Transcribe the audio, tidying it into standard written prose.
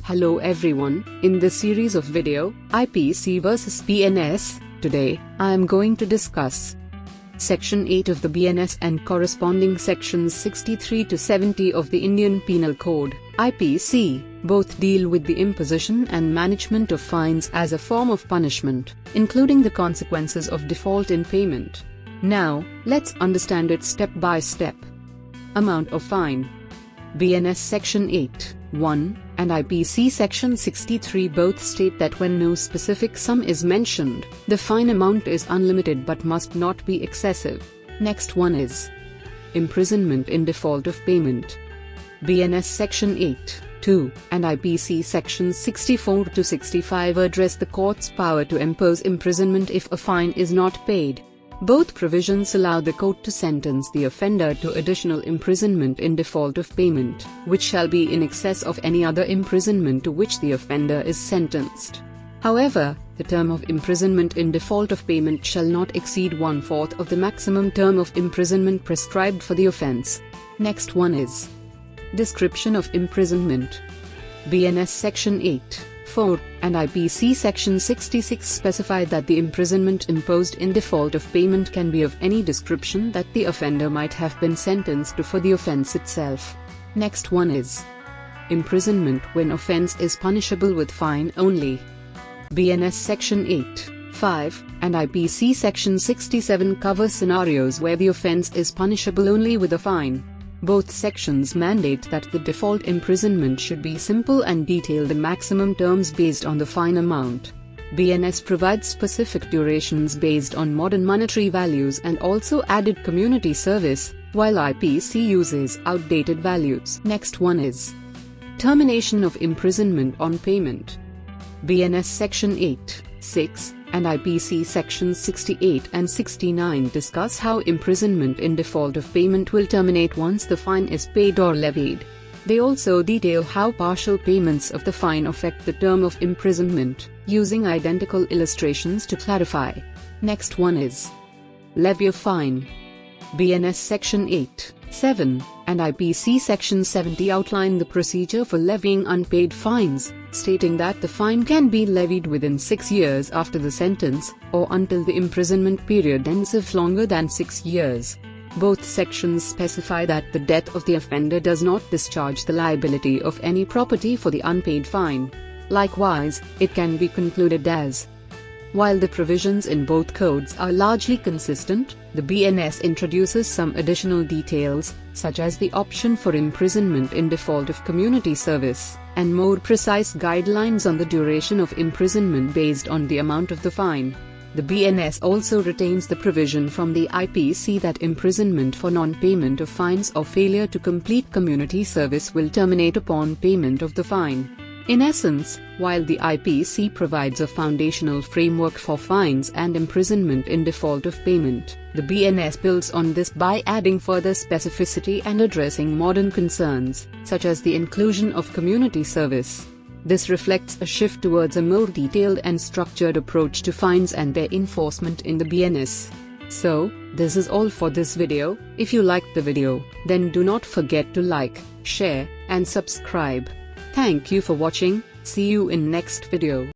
Hello everyone, in this series of video, IPC vs BNS, today, I am going to discuss Section 8 of the BNS and corresponding Sections 63 to 70 of the Indian Penal Code, IPC, both deal with the imposition and management of fines as a form of punishment, including the consequences of default in payment. Now, let's understand it step by step. Amount of fine. BNS Section 8(1) and IPC Section 63 both state that when no specific sum is mentioned, the fine amount is unlimited but must not be excessive. Next one is imprisonment in default of payment. BNS Section 8(2) and IPC Sections 64 to 65 address the court's power to impose imprisonment if a fine is not paid. Both provisions allow the court to sentence the offender to additional imprisonment in default of payment, which shall be in excess of any other imprisonment to which the offender is sentenced. However, the term of imprisonment in default of payment shall not exceed 1/4 of the maximum term of imprisonment prescribed for the offence. Next one is description of imprisonment. BNS Section 8(4) and IPC Section 66 specify that the imprisonment imposed in default of payment can be of any description that the offender might have been sentenced to for the offence itself. Next one is imprisonment when offence is punishable with fine only. BNS Section 8(5) and IPC Section 67 cover scenarios where the offence is punishable only with a fine. Both sections mandate that the default imprisonment should be simple and detail the maximum terms based on the fine amount. BNS provides specific durations based on modern monetary values and also added community service, while IPC uses outdated values. Next one is termination of imprisonment on payment. BNS Section 8(6) and IPC Sections 68 and 69 discuss how imprisonment in default of payment will terminate once the fine is paid or levied. They also detail how partial payments of the fine affect the term of imprisonment, using identical illustrations to clarify. Next one is levy of fine. BNS Section 8(7) and IPC Section 70 outline the procedure for levying unpaid fines, stating that the fine can be levied within 6 years after the sentence, or until the imprisonment period ends if longer than 6 years. Both sections specify that the death of the offender does not discharge the liability of any property for the unpaid fine. Likewise, it can be concluded as while the provisions in both codes are largely consistent, the BNS introduces some additional details, such as the option for imprisonment in default of community service, and more precise guidelines on the duration of imprisonment based on the amount of the fine. The BNS also retains the provision from the IPC that imprisonment for non-payment of fines or failure to complete community service will terminate upon payment of the fine. In essence, while the IPC provides a foundational framework for fines and imprisonment in default of payment, the BNS builds on this by adding further specificity and addressing modern concerns, such as the inclusion of community service. This reflects a shift towards a more detailed and structured approach to fines and their enforcement in the BNS. So, this is all for this video. If you liked the video, then do not forget to like, share, and subscribe. Thank you for watching. See you in next video.